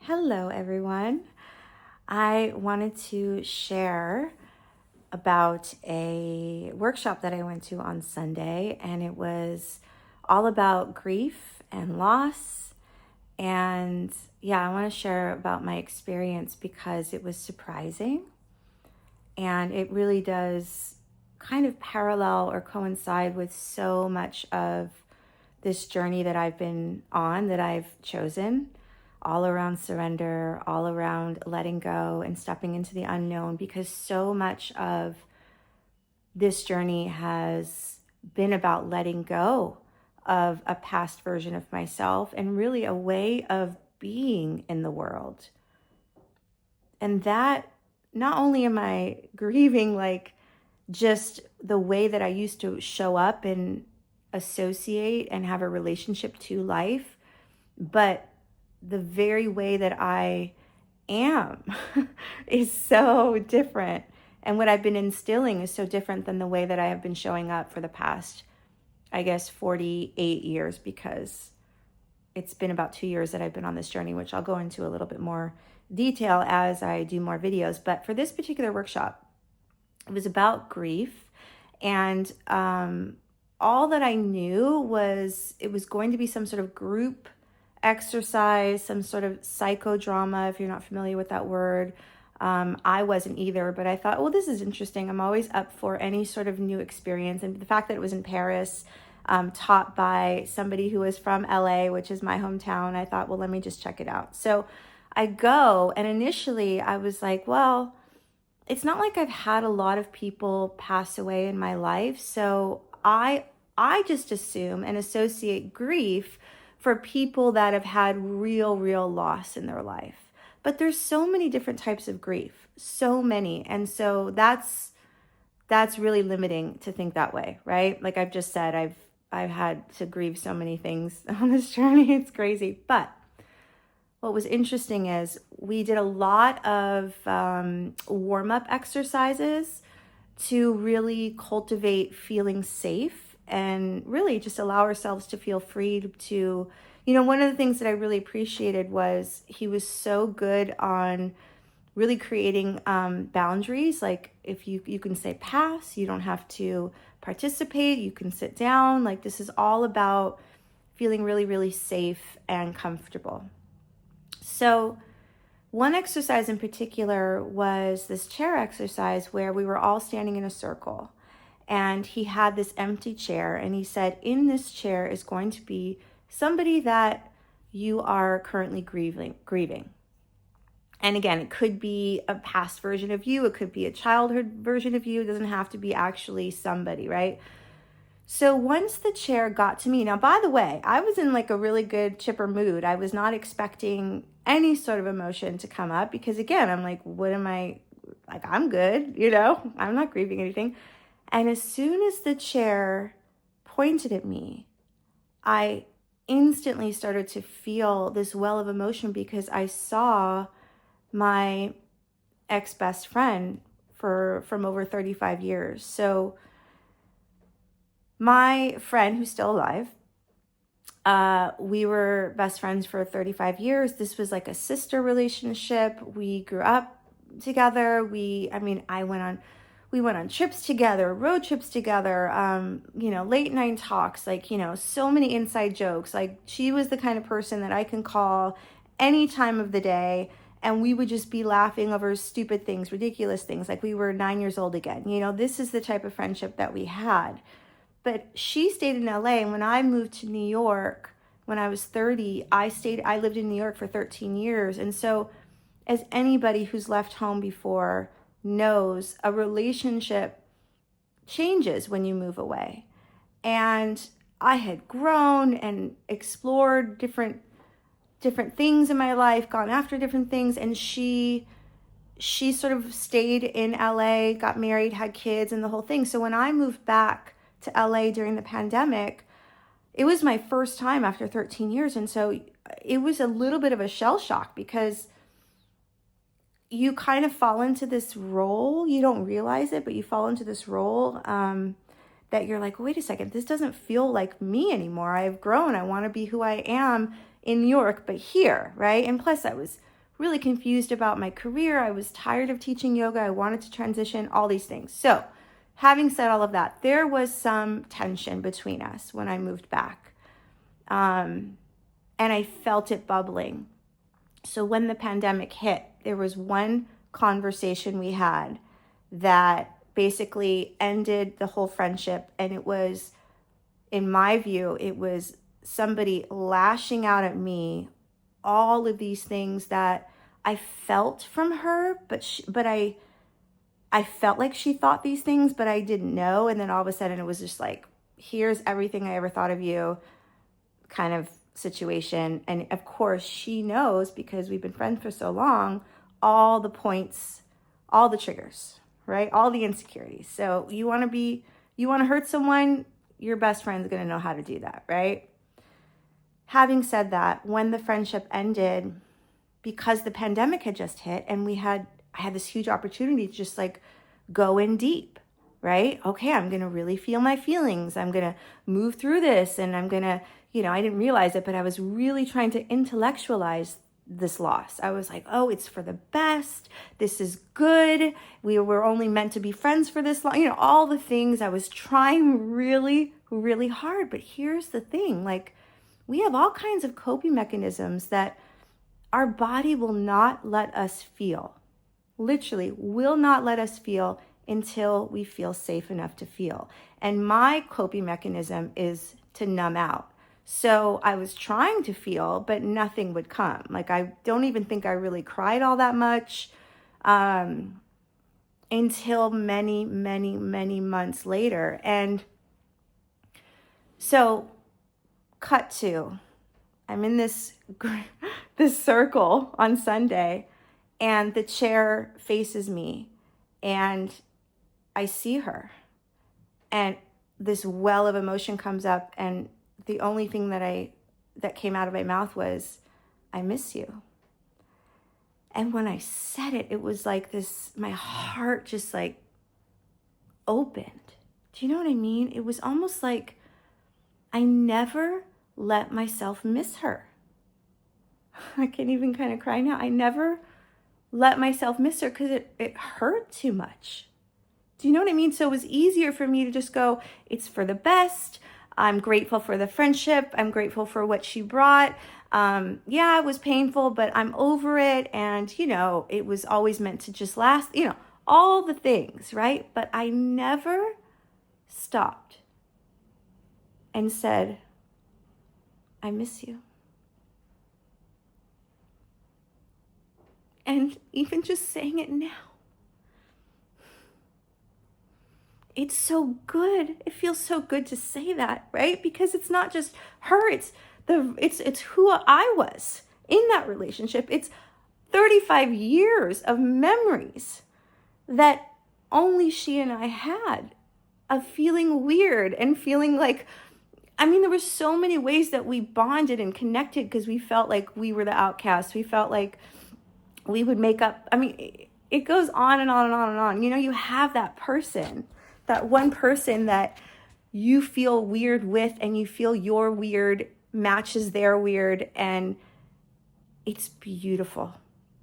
Hello, everyone. I wanted to share about a workshop that I went to on Sunday, and it was all about grief and loss. And yeah, I want to share about my experience because it was surprising and it really does kind of parallel or coincide with so much of this journey that I've been on, that I've chosen, all around surrender, all around letting go and stepping into the unknown, because so much of this journey has been about letting go of a past version of myself and really a way of being in the world. And that, not only am I grieving like just the way that I used to show up and associate and have a relationship to life, but the very way that I am is so different. And what I've been instilling is so different than the way that I have been showing up for the past, I guess, 48 years, because it's been about 2 years that I've been on this journey, which I'll go into a little bit more detail as I do more videos. But for this particular workshop, it was about grief. And all that I knew was it was going to be some sort of group exercise, some sort of psychodrama, if you're not familiar with that word. I wasn't either, but I thought, well, this is interesting. I'm always up for any sort of new experience. And the fact that it was in Paris, taught by somebody who was from LA, which is my hometown, I thought, well, let me just check it out. So I go, and initially I was like, well, it's not like I've had a lot of people pass away in my life. So I just assume and associate grief for people that have had real loss in their life. But there's so many different types of grief, so many. And so that's really limiting to think that way, right? Like I've just said, I've had to grieve so many things on this journey. It's crazy. But what was interesting is we did a lot of warm-up exercises to really cultivate feeling safe and really just allow ourselves to feel free to, one of the things that I really appreciated was he was so good on really creating boundaries. Like if you can say pass, you don't have to participate, you can sit down. Like this is all about feeling really safe and comfortable. So one exercise in particular was this chair exercise where we were all standing in a circle, and he had this empty chair, and he said, in this chair is going to be somebody that you are currently grieving. And again, it could be a past version of you, it could be a childhood version of you, it doesn't have to be actually somebody, right? So once the chair got to me, now, by the way, I was in like a really good chipper mood. I was not expecting any sort of emotion to come up because, again, I'm like, what am I, like, I'm good, I'm not grieving anything. And as soon as the chair pointed at me, I instantly started to feel this well of emotion because I saw my ex-best friend from over 35 years. So my friend, who's still alive, we were best friends for 35 years. This was like a sister relationship. We grew up together. We went on trips together, road trips together, late night talks, like, so many inside jokes. Like she was the kind of person that I can call any time of the day, and we would just be laughing over stupid things, ridiculous things, like we were 9 years old again. This is the type of friendship that we had. But she stayed in LA, and when I moved to New York, when I was 30, I lived in New York for 13 years. And so as anybody who's left home before knows, a relationship changes when you move away. And I had grown and explored different things in my life, gone after different things, and she sort of stayed in LA, got married, had kids, and the whole thing. So when I moved back to LA during the pandemic, it was my first time after 13 years. And so it was a little bit of a shell shock because you kind of fall into this role. You don't realize it, but you fall into this role that you're like, wait a second, this doesn't feel like me anymore. I've grown. I want to be who I am in New York, but here, right? And plus I was really confused about my career. I was tired of teaching yoga. I wanted to transition, all these things. So having said all of that, there was some tension between us when I moved back. And I felt it bubbling. So when the pandemic hit, there was one conversation we had that basically ended the whole friendship. And it was, in my view, it was somebody lashing out at me all of these things that I felt from her, but I felt like she thought these things, but I didn't know. And then all of a sudden it was just like, here's everything I ever thought of you kind of situation. And of course she knows, because we've been friends for so long, all the points, all the triggers, right? All the insecurities. So you want to hurt someone, your best friend's going to know how to do that, right? Having said that, when the friendship ended, because the pandemic had just hit and I had this huge opportunity to just like go in deep, right? Okay, I'm going to really feel my feelings. I'm going to move through this, and I'm going to, I didn't realize it, but I was really trying to intellectualize this loss. I was like, oh, it's for the best. This is good. We were only meant to be friends for this long. All the things. I was trying really, really hard. But here's the thing, like, we have all kinds of coping mechanisms that our body will not let us feel. Literally will not let us feel until we feel safe enough to feel. And my coping mechanism is to numb out. So I was trying to feel, but nothing would come. Like, I don't even think I really cried all that much until many, many, many months later. And so cut to, I'm in this circle on Sunday, and the chair faces me, and I see her, and this well of emotion comes up, and the only thing that came out of my mouth was, I miss you. And when I said it, it was like this, my heart just like opened. Do you know what I mean? It was almost like I never let myself miss her. I can't even kind of cry now. I never let myself miss her because it hurt too much. Do you know what I mean? So it was easier for me to just go, it's for the best. I'm grateful for the friendship. I'm grateful for what she brought. Yeah, it was painful, but I'm over it. And, it was always meant to just last, all the things, right? But I never stopped and said, I miss you. And even just saying it now, it's so good. It feels so good to say that, right? Because it's not just her, it's who I was in that relationship. It's 35 years of memories that only she and I had, of feeling weird and feeling like, there were so many ways that we bonded and connected because we felt like we were the outcasts. We felt like we would make up. It goes on and on and on and on. You have that person, that one person that you feel weird with, and you feel your weird matches their weird. And it's beautiful.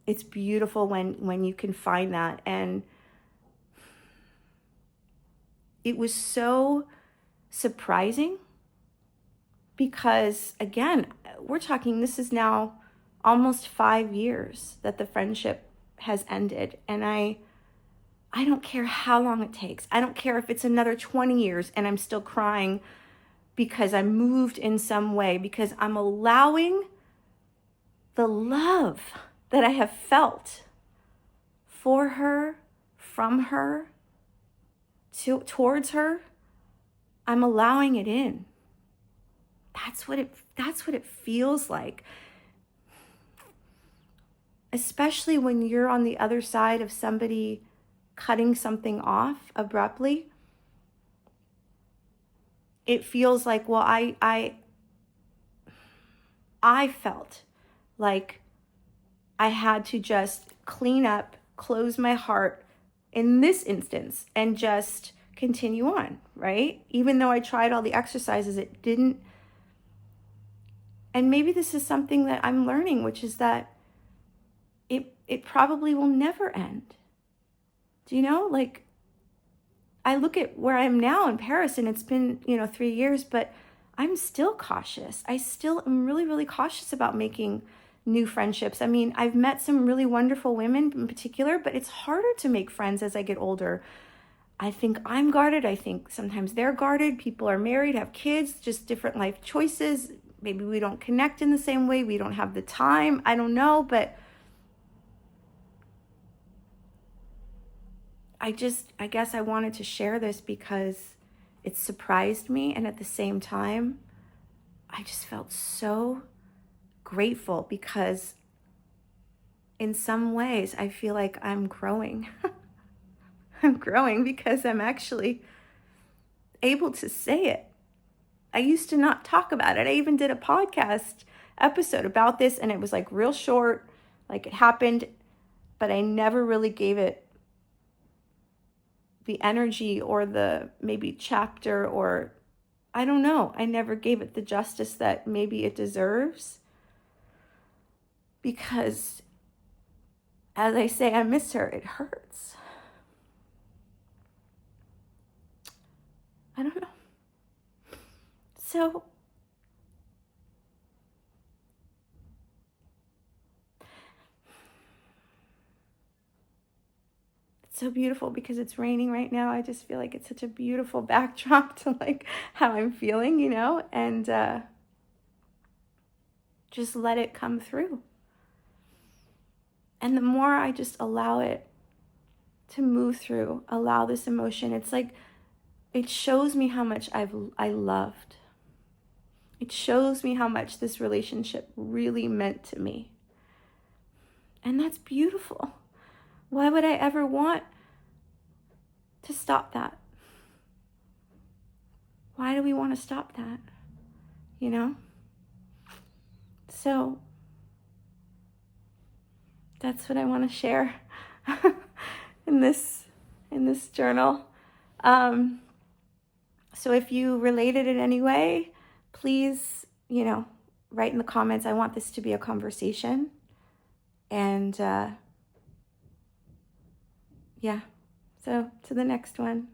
It's beautiful when you can find that. And it was so surprising because, again, we're talking, this is now almost 5 years that the friendship has ended. And I don't care how long it takes. I don't care if it's another 20 years and I'm still crying because I moved in some way, because I'm allowing the love that I have felt for her, from her, towards her, I'm allowing it in. That's what it feels like. Especially when you're on the other side of somebody cutting something off abruptly. It feels like, well, I felt like I had to just clean up, close my heart in this instance, and just continue on, right? Even though I tried all the exercises, it didn't. And maybe this is something that I'm learning, which is that it probably will never end. Do you know? Like, I look at where I am now in Paris, and it's been, 3 years, but I'm still cautious. I still am really, really cautious about making new friendships. I mean, I've met some really wonderful women in particular, but it's harder to make friends as I get older. I think I'm guarded. I think sometimes they're guarded. People are married, have kids, just different life choices. Maybe we don't connect in the same way. We don't have the time. I don't know, but I guess I wanted to share this because it surprised me. And at the same time, I just felt so grateful because in some ways I feel like I'm growing. I'm growing because I'm actually able to say it. I used to not talk about it. I even did a podcast episode about this, and it was like real short, like it happened, but I never really gave it the energy or the maybe chapter, or I don't know. I never gave it the justice that maybe it deserves, because as I say, I miss her. It hurts. I don't know. So it's so beautiful because it's raining right now. I just feel like it's such a beautiful backdrop to like how I'm feeling, and just let it come through. And the more I just allow it to move through, allow this emotion, it's like it shows me how much I loved. It shows me how much this relationship really meant to me. And that's beautiful. Why would I ever want to stop that? Why do we want to stop that? So that's what I want to share in this journal. So if you related in any way, please, write in the comments. I want this to be a conversation. And yeah, so to the next one.